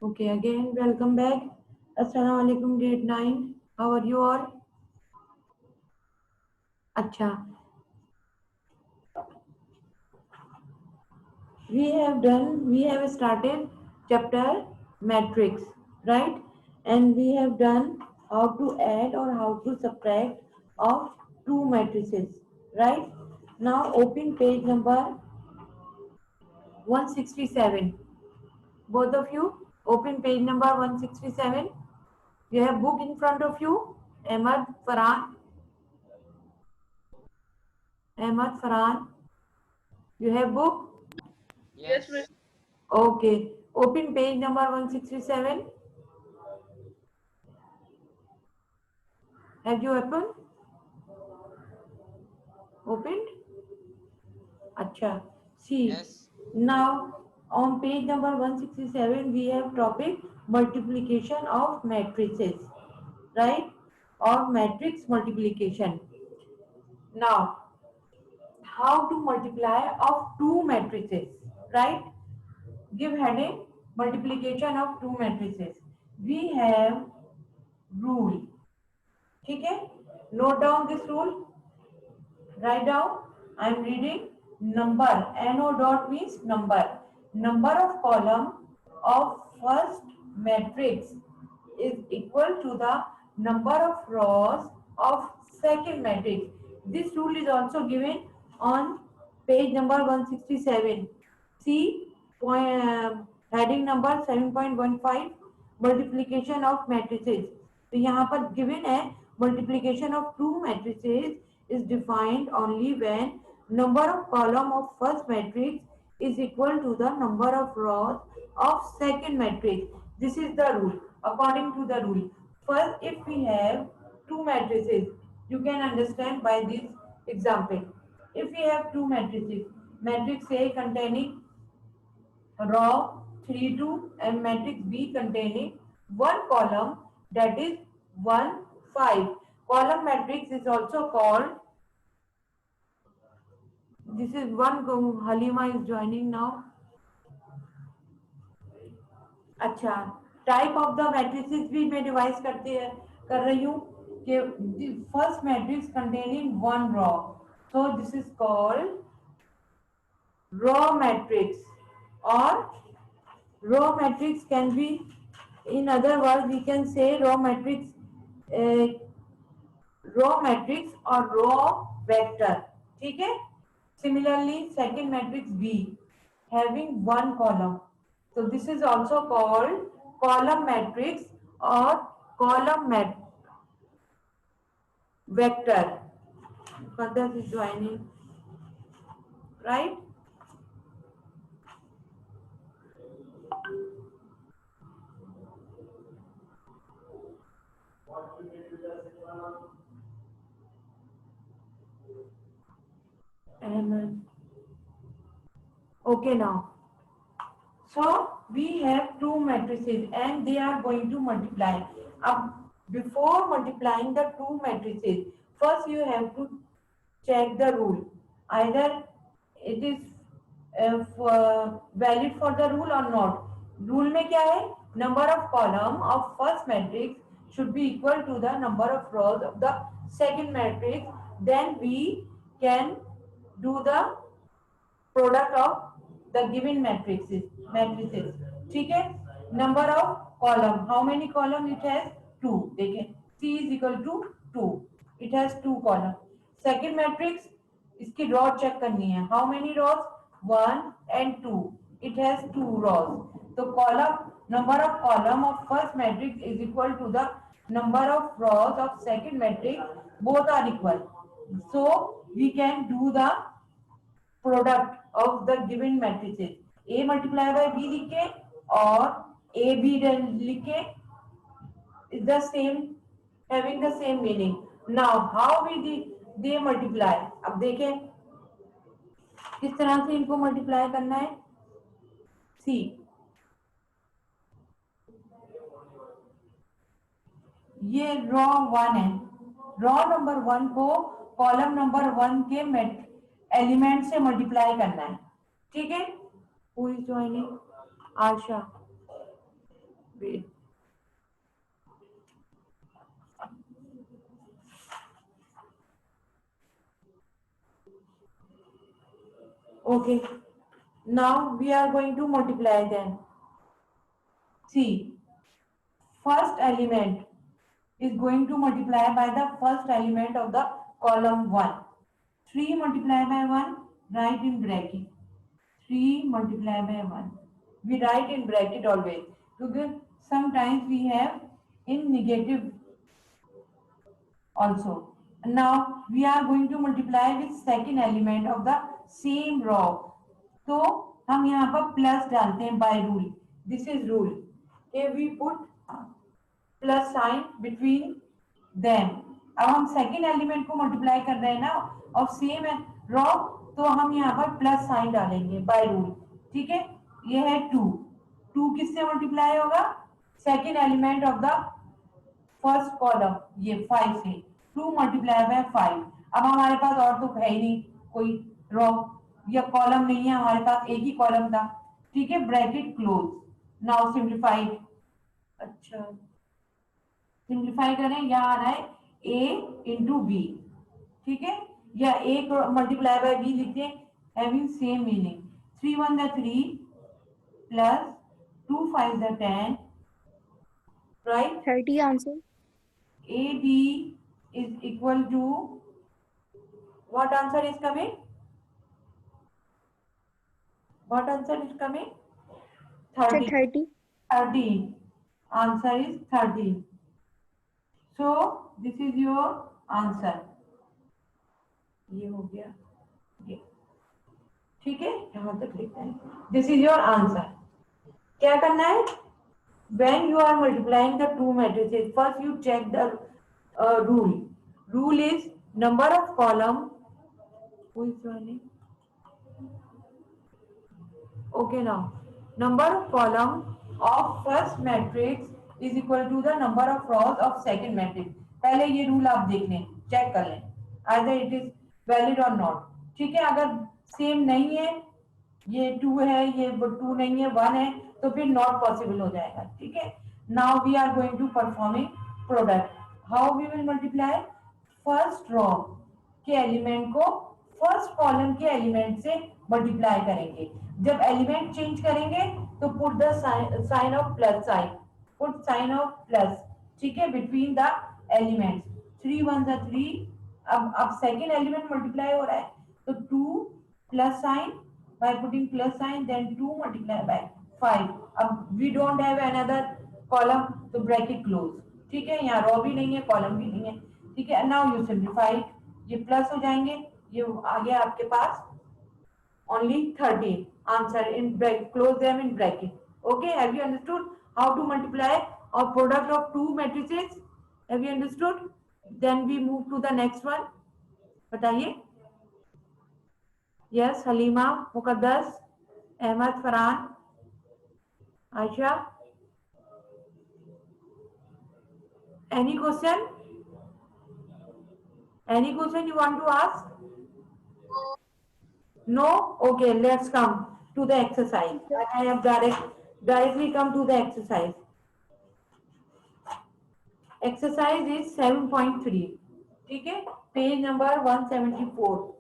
Okay, again, welcome back. Assalamu alaikum, grade 9. How are you all? Acha, we have started chapter matrix, right? And we have done how to add or how to subtract of two matrices, right? Now open page number 167. Both of you, open page number 167. You have book in front of you. Ahmad, Farhan, Ahmad, Farhan. You have book? Yes, miss. Okay. Open page number 167. Have you opened? Opened? Acha. See, Yes. now on page number 167 we have topic multiplication of matrices, right? Or matrix multiplication. Now, how to multiply of two matrices, right? Give heading multiplication of two matrices. We have rule. ठीक है? Note down this rule. Write down. I am reading number. No dot means number. Number of column of first matrix is equal to the number of rows of second matrix. This rule is also given on page number 167. See heading number 7.15 multiplication of matrices. तो यहाँ पर given है multiplication of two matrices is defined only when number of column of first matrix is equal to the number of rows of second matrix. This is the rule. According to the rule, first if we have two matrices, you can understand by this example. If we have two matrices, matrix A containing row 3 2 and matrix B containing one column, that is 1 5. Column matrix is also called, this is one Halima is joining now. अच्छा, type of the matrices भी मैं device कर रही हूँ कि first matrix containing one raw, so this is called raw matrix, or raw matrix can be, in other words we can say uh, raw matrix or raw vector. ठीक है? Similarly, second matrix B having one column, so this is also called column matrix or column vector. Further is joining, right? And okay, now so we have two matrices and they are going to multiply. Before multiplying the two matrices, first you have to check the rule. Either it is valid for the rule or not. Rule में क्या है? Number of column of first matrix should be equal to the number of rows of the second matrix. Then we can do the product of the given matrices. ठीक है? Number of column, how many column it has? 2. देखें, C is equal to 2. It has 2 column. Second matrix, इसकी row check करनी है. How many rows? 1 and 2. It has 2 rows. तो column, number of column of first matrix is equal to the number of rows of second matrix. Both are equal. So we can do the product of the given matrices. A multiplied by B लिख के और A B लिख के is the same, having the same meaning. Now how we they multiply? अब देखें किस तरह से इनको मल्टीप्लाई करना है. सी, ये रॉ 1 है. रॉ नंबर 1 को कॉलम नंबर 1 के एलिमेंट से मल्टीप्लाई करना है. ठीक है? Who is joining? Asha. wait. Okay, now we are going to multiply then. See, first element is going to multiply by the first element of the column 1. 3 multiplied by 1, write in bracket. 3 multiplied by 1. We write in bracket always. Because sometimes we have in negative also. Now we are going to multiply with second element of the same row. तो हम यहाँ पर plus डालते हैं by rule. This is rule. Okay, we put plus sign between them. अब हम second element को multiply कर रहे हैं ना और सेम है रॉ, तो हम यहाँ पर प्लस साइन डालेंगे बाय रूल. ठीक है, ये है 2. 2 किससे मल्टीप्लाई होगा? Second element of the first column, ये 5 से. 2 मल्टीप्लाई बाय 5. अब हमारे पास और तो है ही नहीं कोई रॉ या कॉलम नहीं है, हमारे पास एक ही कॉलम था. ठीक है, ब्रैकेट क्लोज. Now simplified. अच्छा, सिंप्लीफाई करें, यहाँ आ रहा है a इंटू बी. ठीक है, या a को मल्टीप्लाई बाय b लिखते हैं, having same meaning. 3 1 the 3 plus 2 5 the 10, right. 30 answer. ad is equal to what answer is coming? What answer is coming? 30. 30. 30. Answer is 30. So this is your answer. ये हो गया ये. ठीक है, यहाँ तक लिखना है. This is your answer. क्या करना है? When you are multiplying the two matrices, first you check the rule. Rule is number of column. Who is joining? Okay, now number of column of first matrix is equal to the number of rows of second matrix. पहले ये rule आप देख लें, check कर लें, either it is valid or not. ठीक है, अगर सेम नहीं है, ये 2 है, ये 2 नहीं है, 1 है, तो फिर नॉट पॉसिबल हो जाएगा. ठीक है, now we are going to performing product. How we will multiply? First row के एलिमेंट को फर्स्ट कॉलम के एलिमेंट से मल्टीप्लाई करेंगे. जब एलिमेंट चेंज करेंगे तो put the sign of plus sign, put sign of plus. ठीक है, बिटवीन द एलिमेंट्स. 3 1 द 3. अब सेकेंड एलिमेंट मल्टीप्लाई हो रहा है, तो 2 plus sign by putting plus sign, then 2 multiplied by 5. अब we don't have another column, तो bracket close. ठीक है, यहाँ रो भी नहीं है, कॉलम भी नहीं है. ठीक है, नाउ यू सिंप्लीफाई. ये प्लस हो जाएंगे, ये आ गया आपके पास only 30. Answer in bracket, close them in bracket. Okay, have you understood how to multiply or product of two matrices? Have you understood? Then we move to the next one. बताइए. Yes, Halima, Muqaddas, Ahmad, Farhan, Aisha. Any question? Any question you want to ask? No? Okay, let's come to the exercise. I have directly come to the exercise. Exercise is 7.3. ठीक है, page number 174.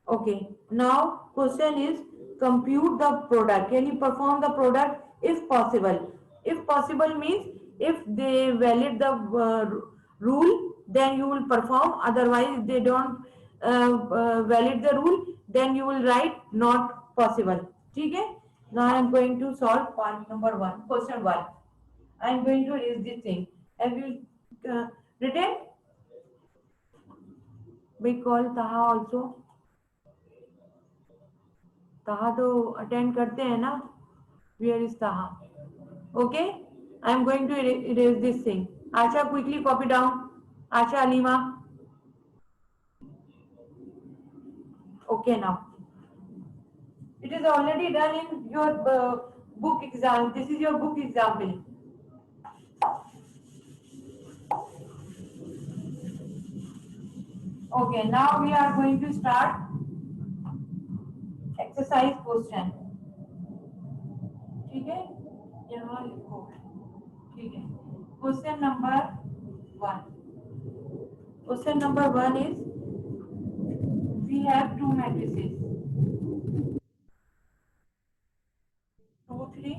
Okay, now question is compute the product. Can you perform the product if possible? If possible means if they valid the rule, then you will perform. Otherwise, if they don't valid the rule, then you will write not possible. ठीक है? Now I am going to solve point number 1, question 1. I am going to raise this thing. Have you written? We call Taha also. Taha तो attend करते हैं ना. Where is Taha? Okay, I am going to erase this thing. Asha, quickly copy down. Asha, Alima. Okay, now it is already done in your book exam. This is your book example. Okay, now we are going to start exercise question. ठीक है, यहाँ लिखो। ठीक है, question number 1. Question number 1 is, we have two matrices, 2 3.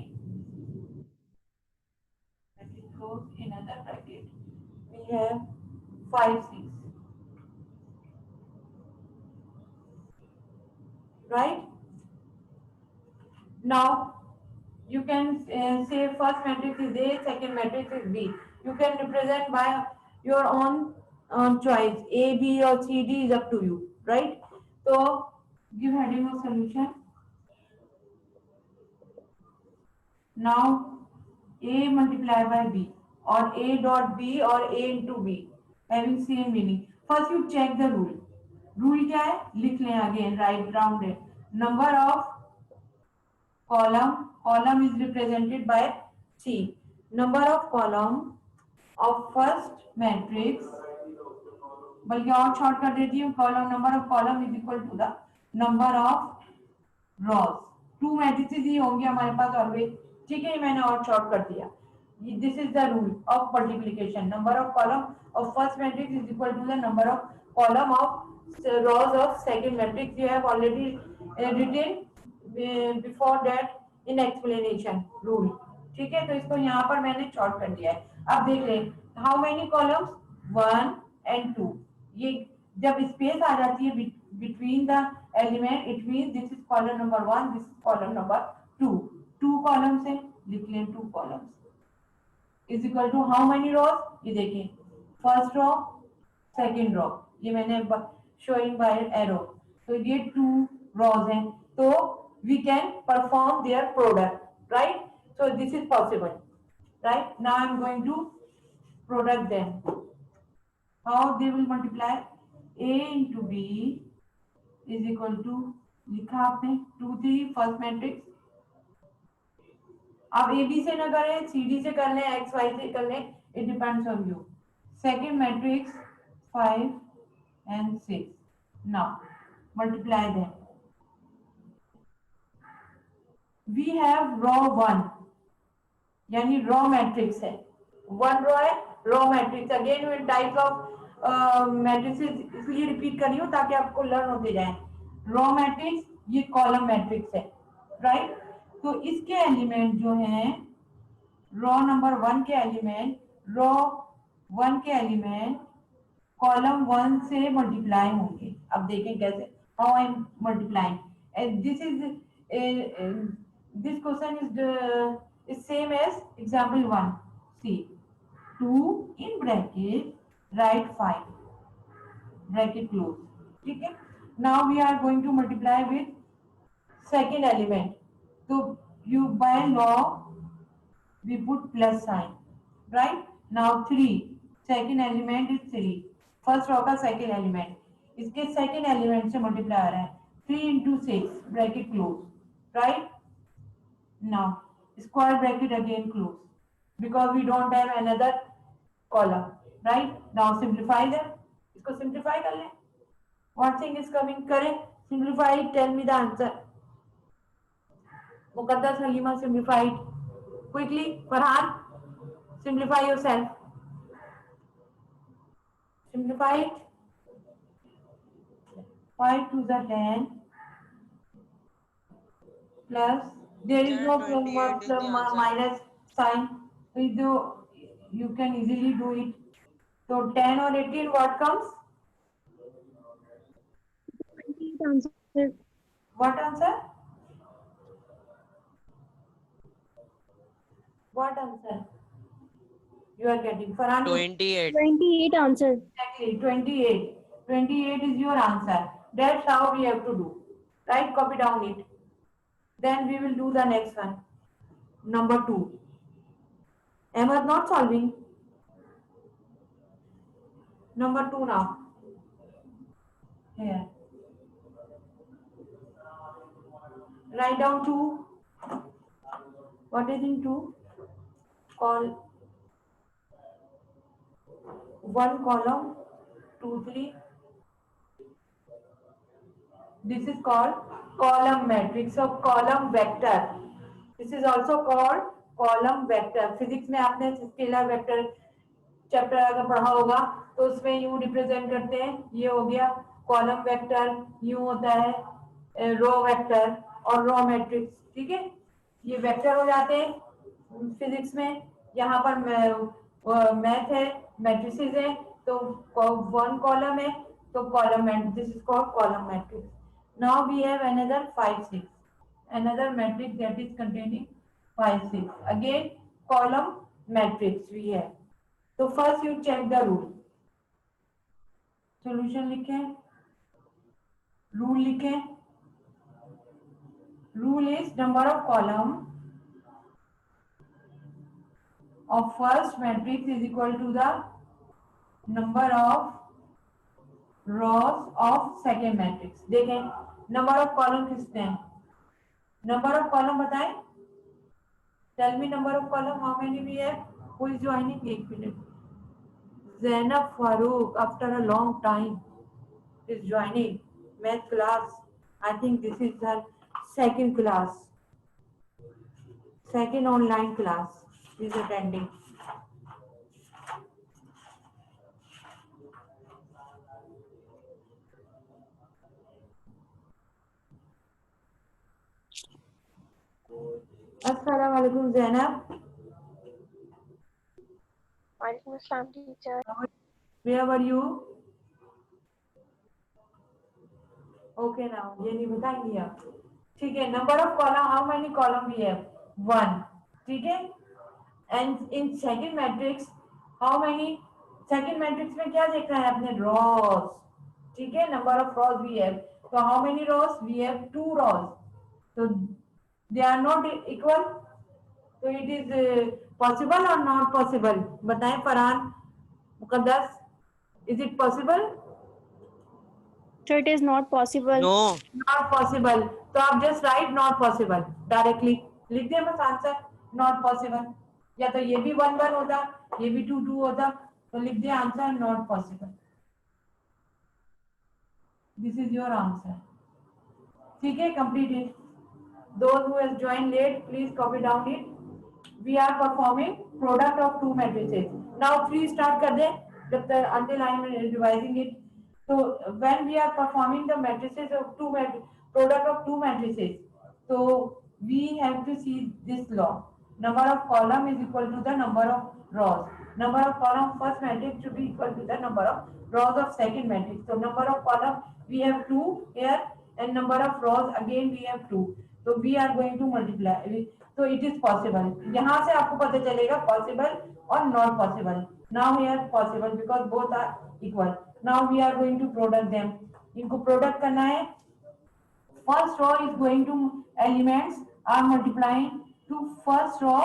Let it close in another bracket. We have 5 6, right? Now you can say first matrix is A, second matrix is B. You can represent by your own choice. A, B or C, D is up to you, right? So give heading of solution. Now A multiplied by B, or A dot B or A into B having same meaning. First you check the rule. Rule क्या है? लिख लें again, write down it. Number of column is represented by C. Number of column of first matrix, बल्कि और short कर देती हूँ, column number of column is equal to the number of rows. 2 matrices ही होंगे हमारे पास ऑलवेज. ठीक है, मैंने और शॉर्ट कर दिया. This is the rule of multiplication. Number of column of first matrix is equal to the number of column of rows of second matrix. You have already written before that in explanation rule. ठीक है, तो इसको यहाँ पर मैंने short कर दिया है. अब देख लें, हाउ मेनी कॉलम्स, 1 and 2. ये जब स्पेस आ जाती है between the element, it means this is column number 1, this is column number 2. 2 columns है, लिख लें 2 columns is equal to how many rows. ये देखें, फर्स्ट रो सेकंड रो, ये मैंने showing by arrow. तो ये 2 rows हैं, तो we can perform their product, right? So this is possible, right? Now I am going to product them. How they will multiply? A into B is equal to, लिखा आपने 2 3 first matrix. अब A B से ना करें, C D से कर लें, x Y से कर लें, it depends on you. Second matrix 5 and 6. Now multiply them. We have row 1, यानी रॉ मैट्रिक्स है, 1 रो है, raw matrix. Again with types of matrices इसलिए रिपीट कर रही हूँ ताकि आपको लर्न होते जाए. रॉ मैट्रिक्स, ये कॉलम मैट्रिक्स है, राइट? तो इसके एलिमेंट जो हैं, रो नंबर 1 के एलिमेंट, रो 1 के एलिमेंट कॉलम 1 से मल्टीप्लाई होंगे. अब देखें कैसे, how I am multiplying. This is this question is same as example 1. See, 2 in bracket, write 5, bracket close. ठीक है, now we are going to multiply with second element. So you by law we put plus sign, right? Now 3, second element is 3, first row का second element, इसके second element से multiply आ रहा है. 3 into 6, bracket close, right? Now square bracket again close because we don't have another column, right? Now simplify them. इसको simplify कर लें. What thing is coming? करें simplify. Tell me the answer. Muqaddas Halima simplify it quickly. Farhan simplify yourself. Simplify it. 5 to the 10 plus, there is no minus sign, so you can easily do it. So 10 or 18, what comes? 28 answer. What answer? What answer you are getting? Farhan? 28. 28 answer. Exactly, 28. 28 is your answer. That's how we have to do, right? Copy down it. Then we will do the next one. Number 2. Ahmed not solving. Number 2 now. Here. Write down 2. What is in 2? Call 1 column, 2 3. This is called column matrix or column vector. This is also called column vector. Physics में आपने scalar vector chapter अगर पढ़ा होगा तो उसमें you represent करते हैं, ये हो गया कॉलम वेक्टर, यू होता है रो वेक्टर और रो मैट्रिक्स, ठीक है। ये वेक्टर हो जाते हैं फिजिक्स में। यहाँ पर मैथ है, मैट्रिसेस है, तो वन कॉलम है तो column, this is called column matrix. Now we have another 5 6, another matrix that is containing 5 6, again column matrix we have. So first you check the rule, solution लिखें, rule लिखें। rule is number of column of first matrix is equal to the number of rows of second matrix। देखें number of column कितने हैं, number of column बताएं, tell me number of column how many we have, who is joining, एक minute, Zainab Farooq after a long time is joining math class. I think this is her second class, second online class is attending. Assalamu alaikum Zainab. Walaikum Assalam, teacher. Where were you? Okay now ये नहीं बताएंगी आप, ठीक है। Number of column, how many column we have, 1, ठीक है। And in second matrix how many, second matrix में क्या देखना है आपने, रॉस, ठीक है। Number of rows we have, तो how many rows we have, 2 rows, तो दे आर नॉट इक्वल, तो इट इज पॉसिबल और नॉट पॉसिबल, बताएं Farhan Muqaddas, is it possible? So it is not possible. No. Not possible, तो आप just right not possible, directly लिख दिया बस answer, not possible. या तो ये भी 1 1 होता, ये भी 2 2 होता, तो लिख दिया answer not possible. This is your answer, ठीक है, complete it. Those who has joined late, please copy down it. We are performing product of two matrices. Now 3 start कर दें जब तक until I am revising it. So when we are performing the matrices of product of two matrices, so we have to see this law. Number of column is equal to the number of rows. Number of column first matrix should be equal to the number of rows of second matrix. So number of column we have 2 here and number of rows again we have 2. So we are going to multiply. So it is possible. यहाँ से आपको पता चलेगा possible और not possible. Now here possible because both are equal. Now we are going to product them. इनको product करना है. First row is going to elements are multiplying to first row,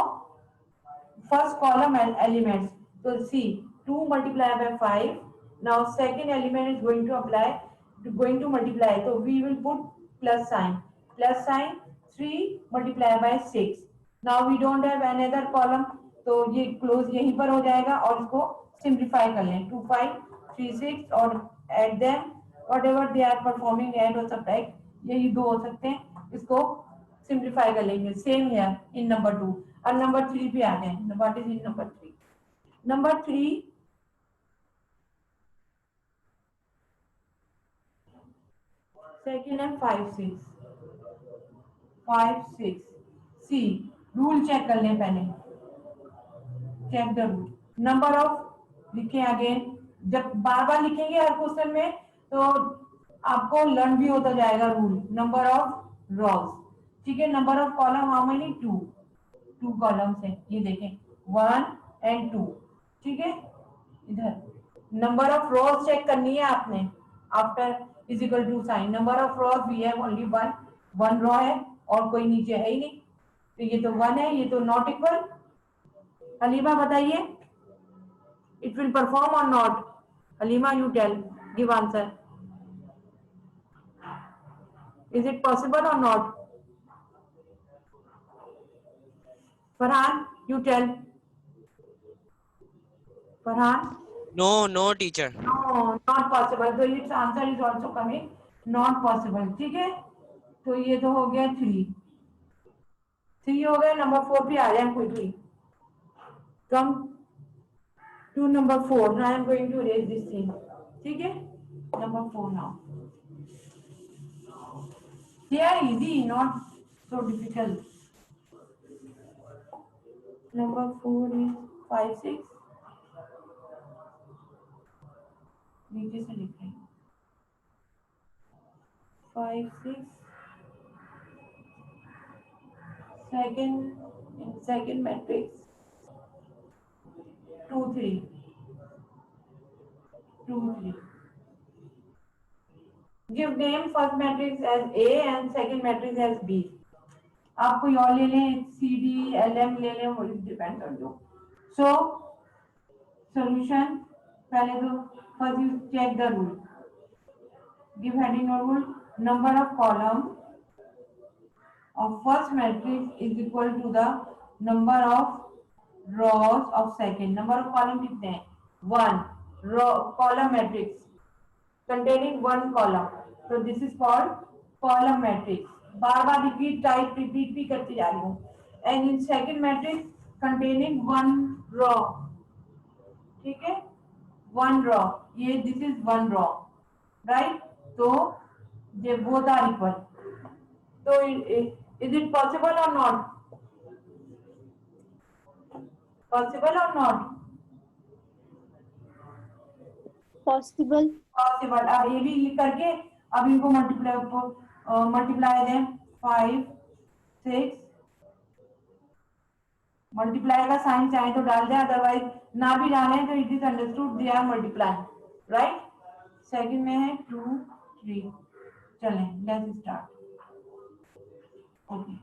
first column elements. So see 2 multiplied by 5. Now second element is going to multiply. So we will put plus sign. Plus sign 3 multiplied by 6. Now we don't have another column, तो ये close यहीं पर हो जाएगा और इसको simplify कर लें, 2 5 3 6 और add them whatever they are performing, add हो सकता है, यही 2 हो सकते हैं, इसको सिंप्लीफाई कर लेंगे। सेम हियर इन नंबर 2 और नंबर 3 पे आ गए। What is in number 3? Number 3 second है 5 6 5 6। सी रूल चेक कर लें पहले, check the rule. Number of लिखें अगेन, जब बार बार लिखेंगे हर क्वेश्चन में तो आपको लर्न भी होता जाएगा रूल। नंबर ऑफ रॉज, ठीक है। Number of column how many, 2 columns है, ये देखें 1 एंड 2, ठीक है। इधर नंबर ऑफ रोज चेक करनी है आपने, after is equal to sign. Number of rows we have only 1 row है और कोई नीचे है ही नहीं, तो ये तो 1 है, ये तो नॉट इक्वल। हलीमा बताइए, इट विल परफॉर्म और not? Halima you tell, give answer, is it possible और not? Farhan you tell, Farhan. No, teacher. No, not possible. So its answer is also coming not possible. ठीक है, तो ये तो हो गया 3। 3 हो गए, नंबर 4 पे आ जाए quickly. Come to number 4. I am going to raise this thing. ठीक है, number 4 now. They are easy, not so difficult. Number 4 is 5 6. नीचे से लिख रही हूँ. 5 6. second matrix 2 3 2 3. Give name first matrix as A and second matrix as B. आप कोई और ले लें, सी डी एल एम ले लें, वो डिपेंड कर दो. सो सॉल्यूशन, पहले तो first you check the rule. Give heading और rule. Number of column of first matrix is equal to the number of rows of second. number of column कितने हैं? 1 row column matrix containing one column. so this is called column matrix. Bar bar repeat भी करती जा रही हूँ. and in second matrix containing one row. ठीक है, one row. ये this is one row, right? तो ये both are equal. so is it possible or not? Possible or not? Possible. Possible. अब ये भी करके अब इनको मल्टीप्लाई दें. 5 6. मल्टीप्लाई का साइन चाहे तो डाल दें, अदरवाइज ना भी डालें तो it is understood they are multiply. Right. Second में है 2 3. चलें लेट्स स्टार्ट. ओके,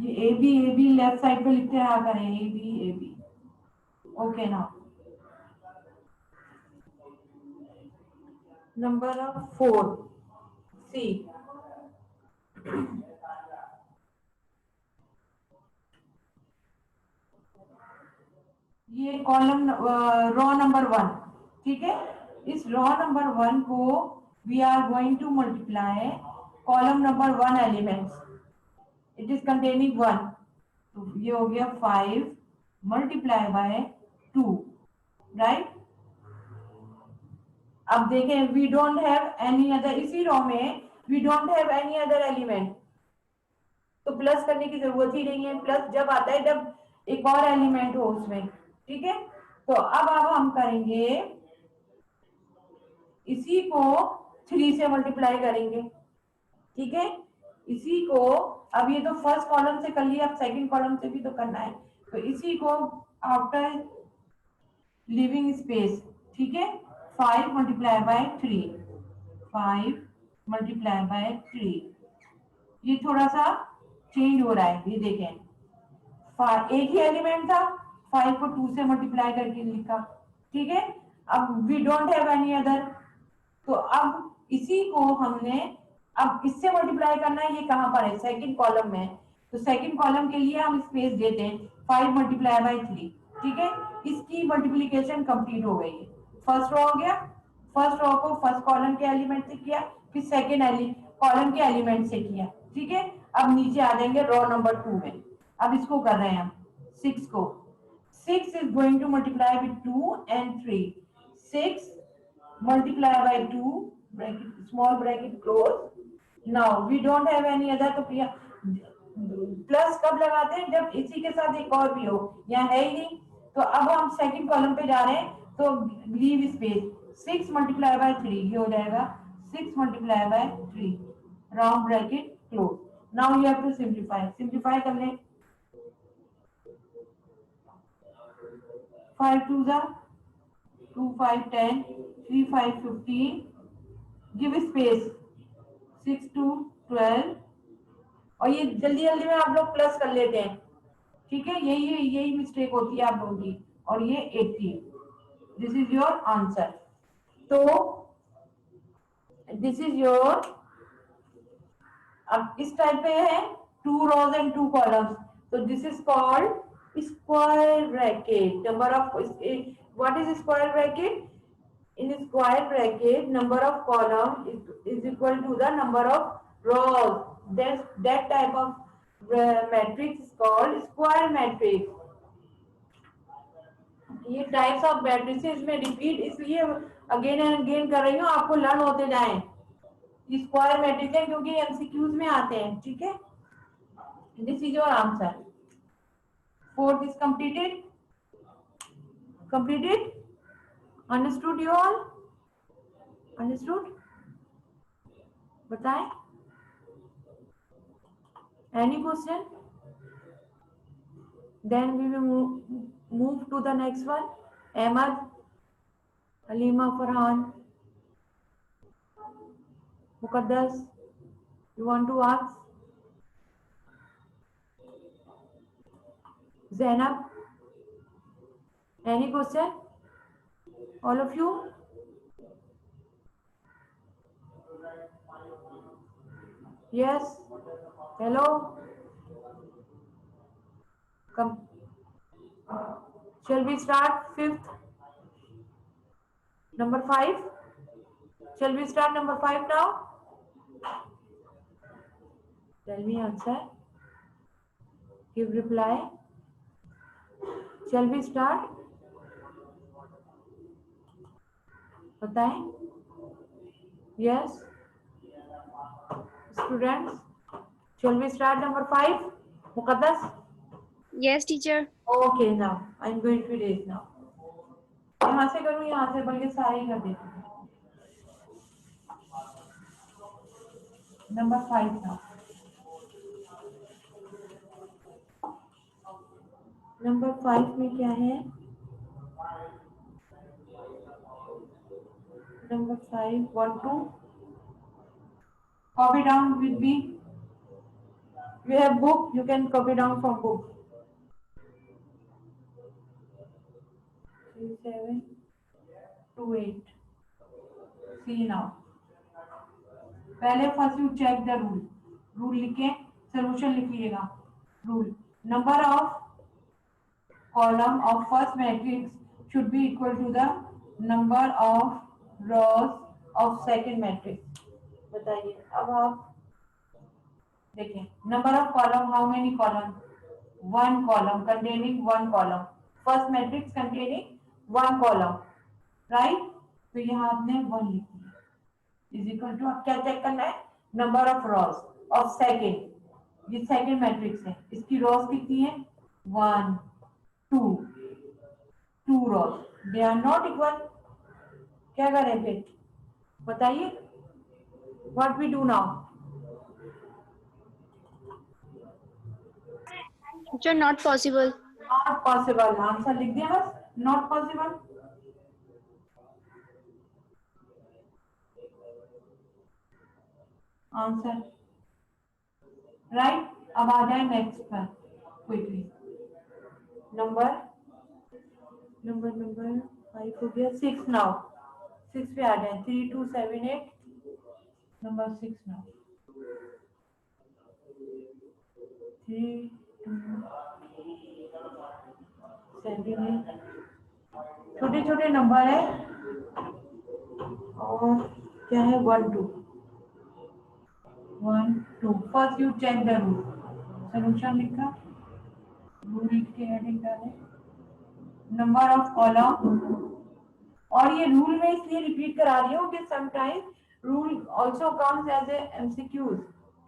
ये ए बी लेफ्ट साइड पे लिखते रहा करें. A B. ओके ना. Number of 4 C. ये कॉलम रो नंबर 1. ठीक है, इस रो नंबर 1 को we are going to multiply column number 1 elements. It is containing 1. तो ये हो गया 5 मल्टीप्लाई बाय 2. राइट. अब देखें, we don't have any other. इसी रो में we don't have any other element, तो प्लस करने की जरूरत ही नहीं है. प्लस जब आता है जब एक और एलिमेंट हो उसमें. ठीक है, तो अब हम करेंगे इसी को 3 से मल्टीप्लाई करेंगे. ठीक है, इसी को अब ये तो फर्स्ट कॉलम से कर लिया, अब सेकंड कॉलम से भी तो करना है. तो इसी को आफ्टर लिविंग स्पेस. ठीक है, 5 मल्टीप्लाई बाय 3. 5 multiply by 3. ये थोड़ा सा चेंज हो रहा है. ये देखें, एक ही एलिमेंट था, 5 को 2 से मल्टीप्लाई करके लिखा. ठीक है, अब we don't have any other. तो अब इसी को हमने अब इससे मल्टीप्लाई करना है. ये कहां पर है? सेकंड कॉलम में. तो सेकंड कॉलम के लिए हम स्पेस देते हैं 5 मल्टीप्लाई बाय 3. ठीक है, इसकी मल्टीप्लीकेशन कंप्लीट हो गई है. फर्स्ट रो हो गया. फर्स्ट रो को फर्स्ट कॉलम के एलिमेंट से किया, फिर सेकंड कॉलम के एलिमेंट से किया. ठीक है, अब नीचे आ जाएंगे रो नंबर 2 में. अब इसको कर रहे हैं हम 6 को. 6 is going to multiply with 2 and 3. 6 multiply by 2 bracket, small bracket close. Now we don't have any other. तो प्लस कब लगाते हैं? जब इसी के साथ एक और भी हो. यहाँ है ही नहीं, तो अब हम सेकंड कॉलम पे जा रहे हैं. तो लीव स्पेस. 6 मल्टीप्लाई बाय 3 ये हो जाएगा 6 multiply by 3 round bracket close. Now you have to simplify कर लें. 5 2 2 5 10 3 5 15. Give space. 6 2 12. और ये जल्दी जल्दी में आप लोग प्लस कर लेते हैं. ठीक है, यही मिस्टेक होती है आप लोगों की. और ये 80. This is your answer. तो दिस इज योर. अब इस टाइप पे है 2 rows and 2 columns. तो this is called square bracket. Number of what is square bracket? In square bracket, number of column is equal to the number of rows. That type of matrix called square matrix. ये types of matrices में repeat इसलिए again and again कर रही हूँ, आपको learn होते जाएं। Square matrix है क्योंकि एमसीक्यूज में आते हैं, ठीक है। This is your answer. Fourth is completed. Completed, understood you all? Understood? बताएं, any question? Then we will move to the next one. Ahmad, Halima, Farhan, Muqaddas, you want to ask? Zainab, any question? All of you? Yes? Hello? Come. Shall we start fifth? Number 5? Shall we start number 5 now? Tell me answer. Give reply. Shall we start? बताएं. Yes? Students? Shall we start number 5? Muqaddas? Yes, teacher. Okay, now I'm going to erase now. यहाँ से करूँ, यहाँ से, बल्कि सारे ही कर देती हूँ. Number 5 now. नंबर 5 में क्या है? Number 5, 1, 2. Copy down with me. You have book, you can copy down from book. 3, 7, 2, 8. See now. पहले first you check the rule. Rule लिखे, सोल्यूशन लिखिएगा. Rule, number of column of first matrix should be equal to the number of rows of second matrix. बताइए. अब आप देखिए, number of column, how many column? One column containing one column. First matrix containing one column, right. तो यहाँ आपने 1 लिख दिया. Is equal to, आप क्या चेक करना है? Number of rows of second. ये सेकेंड मैट्रिक्स है, इसकी रॉस कितनी है? 1, 2. 2 rows, they are not equal. क्या करें फिर? बताइए. What we do now? Teacher, not possible. Not possible. Answer लिख दिया बस, नॉट पॉसिबल. Answer, right. अब आ जाए नेक्स्ट पर क्विकली. नंबर नंबर नंबर 5 हो गया. 6 नाउ. 6 पे आ जाए. 3, 2, 7, 8. Number 6 now. 3, 2, 7, 8. छोटे छोटे नंबर है. और क्या है? 1, 2. 1, 2. First you check the rule. Solution लिखा, रूल लिख के हेडिंग डाले. Number of column. और ये रूल में इसलिए रिपीट करा रही हूँ कि sometime rule also comes as a MCQs.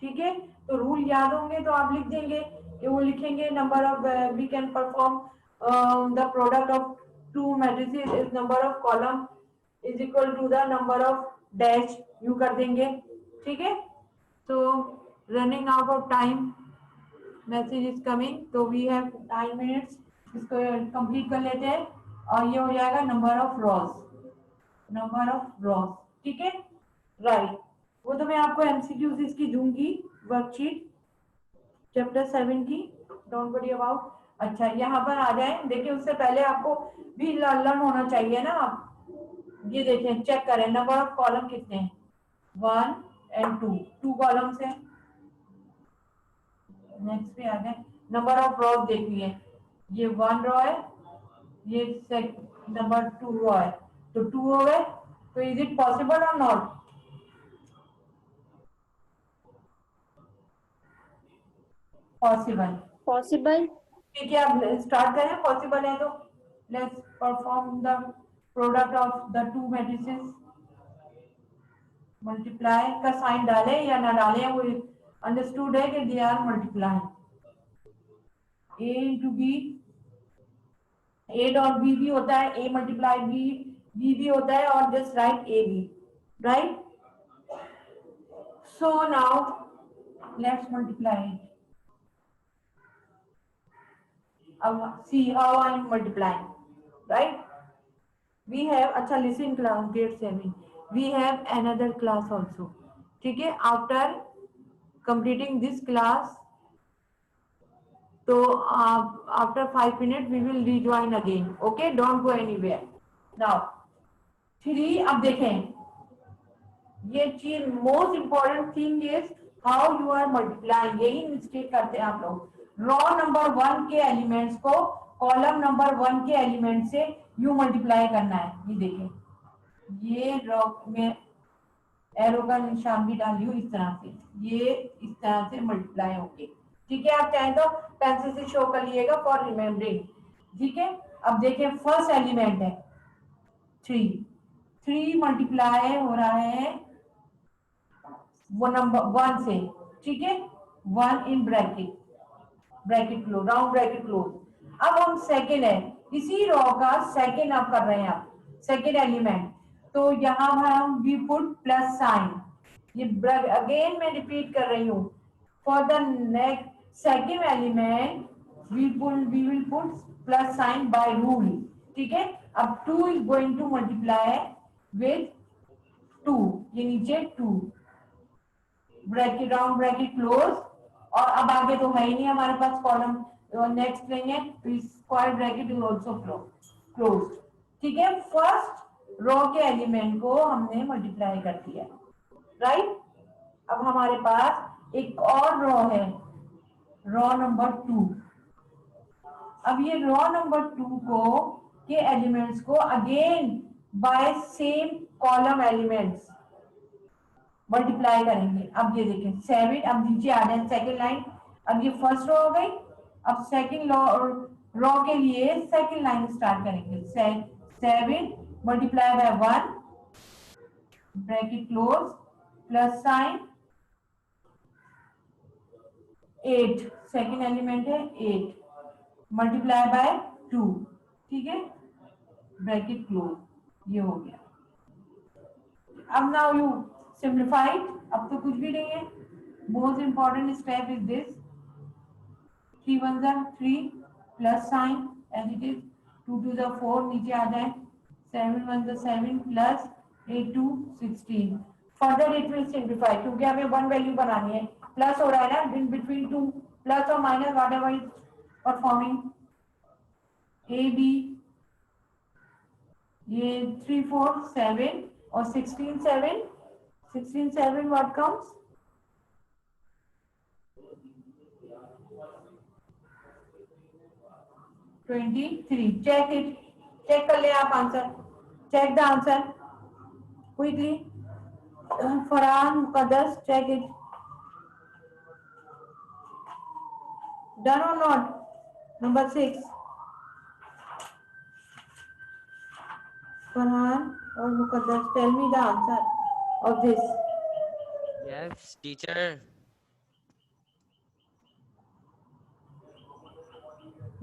ठीक है. तो रूल याद होंगे तो आप लिख देंगे कि वो लिखेंगे number of we can perform the product of two matrices is number of column is equal to the number of dash. You कर देंगे. ठीक है. तो running out of time, message is coming. तो वी हैव 9 मिनट्स. इसको complete कर लेते हैं. और ये हो जाएगा number of rows. Number of rows. ठीक है, राइट. वो तो मैं आपको एमसीक्यूज इसकी दूंगी, वर्कशीट चैप्टर 7 की. Don't worry about. अच्छा, यहाँ पर आ जाए. देखिए, उससे पहले आपको भी लर्न होना चाहिए ना. आप ये देखें, चेक करें नंबर ऑफ कॉलम कितने हैं. 1 and 2. 2 कॉलम्स हैं. नेक्स्ट पे आ जाए. नंबर ऑफ रॉस देखिए, ये 1 रॉ है, ये नंबर 2 रॉ है. तो 2 हो गए. तो इज इट पॉसिबल और नॉट? पॉसिबल। Possible. ठीक है, अब स्टार्ट करें। पॉसिबल है तो let's perform the product of the two matrices. Multiply का साइन डालें या ना डालें, वो अंडरस्टूड है कि they are multiply. A into B, A dot B भी होता है, ए मल्टीप्लाई बी, बी भी होता है, और just right a b, right. So now let's multiply it. अब see how I am multiplying, right. we have, अच्छा listen class grade 7, we have another class also, ठीक है। after completing this class, तो after 5 minutes we will rejoin again, okay, don't go anywhere now। 3, अब देखें, ये चीज most important thing is how you are multiplying. यही mistake करते हैं आप लोग। रॉ नंबर 1 के एलिमेंट्स को कॉलम नंबर 1 के एलिमेंट से यू मल्टीप्लाई करना है। ये देखें, ये रॉ में एरो का निशान भी डालियो इस तरह से, ये इस तरह से मल्टीप्लाई होके, ठीक है। आप चाहें तो पेंसिल से शो कर लिएगा फॉर रिमेम्बरिंग, ठीक है। अब देखें, फर्स्ट एलिमेंट है 3, 3 मल्टीप्लाई हो रहा है वो नंबर 1 से, ठीक है। 1 in bracket, bracket close, round bracket close. अब हम सेकेंड है, इसी रो का सेकेंड आप कर रहे हैं, आप सेकेंड एलिमेंट, तो यहां हम वी पुट प्लस साइन। ये अगेन मैं रिपीट कर रही हूँ, for the next second element we will put plus sign by rule, ठीक है। अब 2 is going to multiply with 2, ये नीचे 2, ब्रैकेट राउंड ब्रैकेट क्लोज। और अब आगे तो है ही नहीं हमारे पास कॉलम, नेक्स्ट नहीं है, तो square bracket is also close, ठीक है। फर्स्ट रो के एलिमेंट को हमने मल्टीप्लाई कर दिया, राइट। अब हमारे पास एक और रो है, रो नंबर 2। अब ये रो नंबर 2 को के एलिमेंट्स को again by same column elements multiply करेंगे। अब ये देखें 7, अब नीचे आ जाए सेकेंड लाइन। अब ये फर्स्ट रो हो गई, अब सेकेंड रो के लिए सेकेंड लाइन स्टार्ट करेंगे। 7 multiply by 1 bracket close plus sign 8, second element है 8 मल्टीप्लाई बाय 2, ठीक है, ब्रैकेट क्लोज, ये हो गया। अब नाउ यू सिंप्लीफाइड, अब तो कुछ भी नहीं है। Most important step is this, 3 1 जा 3 plus sign as it is, 2 2 जा 4 नीचे आ जाए, 7 1 जा 7 plus 8 2 16। Further it will simplify, क्योंकि हमें वन वैल्यू बनानी है, प्लस हो रहा है ना, इन बिटवीन टू प्लस और minus whatever is performing. A b, ये 3 4 7 और 16 7, 16 7 what comes 23। Check it, check कर ले आप answer, check the answer quickly. Farhan Muqaddas, check it, done और नॉट। नंबर 6, फरहान और Muqaddas, tell me the answer of this. Yes, teacher.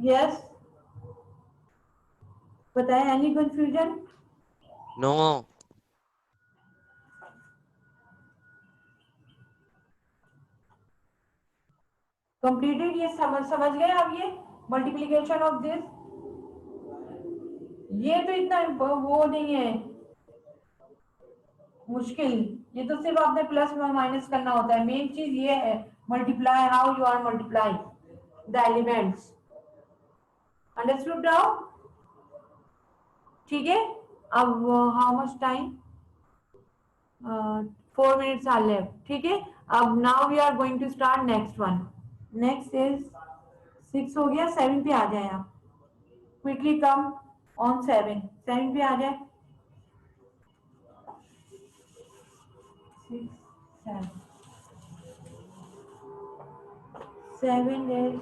Yes, बताएं, any confusion? No. Completed, ये समझ गए आप, ये मल्टीप्लीकेशन ऑफ दिस। ये तो इतना वो नहीं है मुश्किल, ये तो सिर्फ आपने प्लस में माइनस करना होता है। मेन चीज ये है multiply, how you are multiplying the elements. Understood now, ठीक है। अब how much time, 4 minutes are left, ठीक है। अब now we are going to start next one. Next is 6 हो गया, 7 पे आ जाए आप, क्विकली कम ऑन 7, 7 पे आ जाए। 6 7 7 is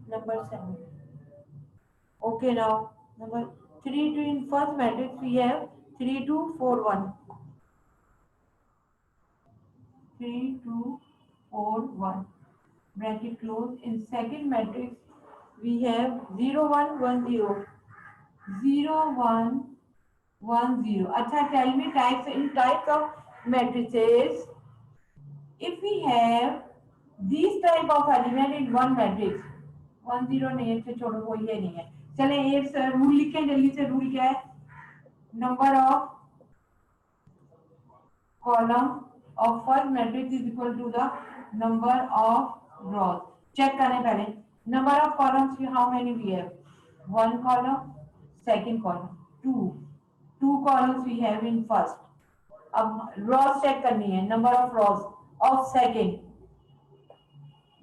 number 7. Okay, now number 3 to in first matrix we have 3 2 4 1. 3 2 4 1. Bracket close. In second matrix we have 0 1 1 0. 0 1 1 0. Acha, tell me types in types of matrices. If we have these type of element in one matrix, 1 0 नहीं है, इससे छोड़ो, कोई है नहीं है. चले एक रूल लिखें जल्दी से. रूल क्या है? Number of column of first matrix is equal to the number of rows. Check करें पहले. Number of columns, how many we have? One column, second column, two columns we have in first. अब rows check करनी है. Number of rows of second,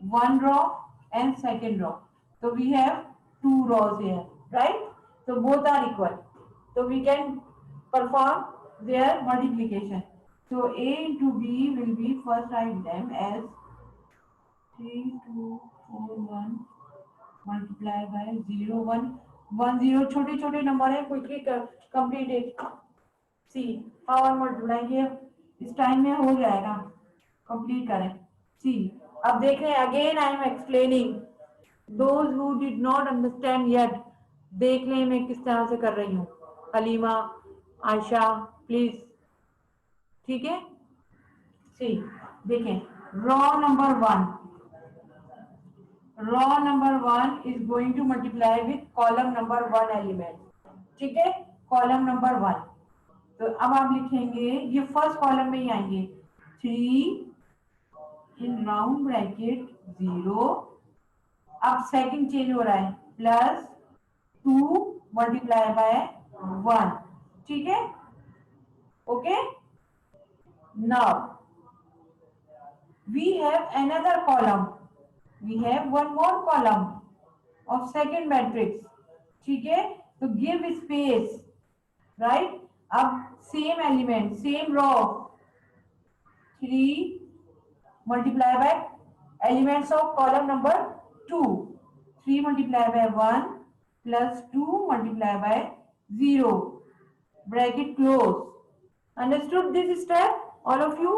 one row and second row. So we have two rows here, right? So both are equal. So we can perform their multiplication. So A into B will be, first write them as 3 2 4 1 multiply by 0 1 1 0. छोटे छोटे number है, quickly complete it. See how are multiply, इस time में हो जाएगा, complete करें. सी अब देख रहे हैं, again I am explaining. Those who did not understand yet, देख लें मैं किस तरह से कर रही हूँ. हलीमा, आयशा, प्लीज. ठीक है. सी देखें, raw number 1 is going to multiply with column number 1 element. ठीक है, कॉलम नंबर 1. तो अब आप लिखेंगे, ये फर्स्ट कॉलम में ही आएंगे. 3 इन राउंड ब्रैकेट 0. अब सेकंड चेंज हो रहा है, प्लस 2 मल्टीप्लाई बाय 1. ठीक है, okay. Now we have another column. We have one more column of second matrix. ठीक है, तो give space, right? अब same element, same row, 3 multiply by elements of column number 2. 3 multiply by 1 plus 2 multiply by 0. Bracket close. Understood this step? All of you?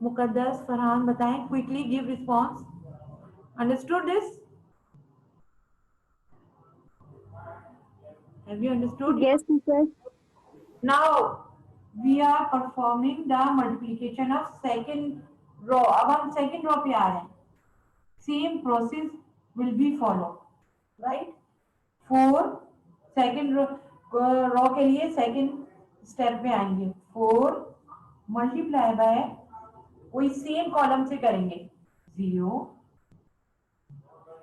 मुकद्दस, Farhan बताएं, quickly give response. Understood this? Have you understood? Yes, teacher. Now we are performing the multiplication of second row. अब हम second row पे आ रहे हैं. Same process will be followed, right? 4 second row के लिए second step में आएंगे. 4 multiply bye, वही सेम कॉलम से करेंगे, 0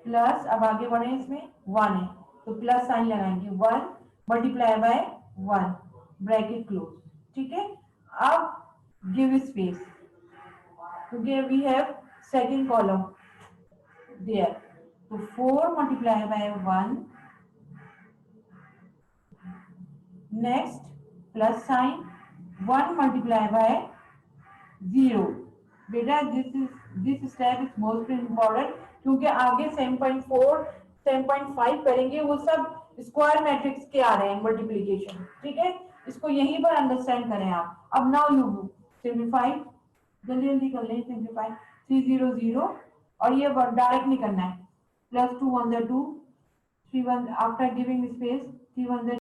प्लस, अब आगे बढ़े, इसमें 1 है तो प्लस साइन लगाएंगे. 1 मल्टीप्लाई बाय 1, ब्रैकेट क्लोज. ठीक है, अब गिव स्पेस. क्योंकि we have second column there, तो 4 multiply by 1, next plus sign, 1 multiply by 0. बेटा this step is most important, क्योंकि आगे 7.4 7.5 करेंगे, वो सब स्क्वायर मैट्रिक्स के आ रहे हैं मल्टीप्लिकेशन. ठीक है, इसको यहीं पर अंडरस्टैंड करें आप. अब नाउ यू सिंप्लीफाई, जल्दी जल्दी कर लें. सिंप्लीफाई 3 0 0, और ये डायरेक्ट नहीं करना है. Plus 2 1 2, 3 1 after giving space, 3 1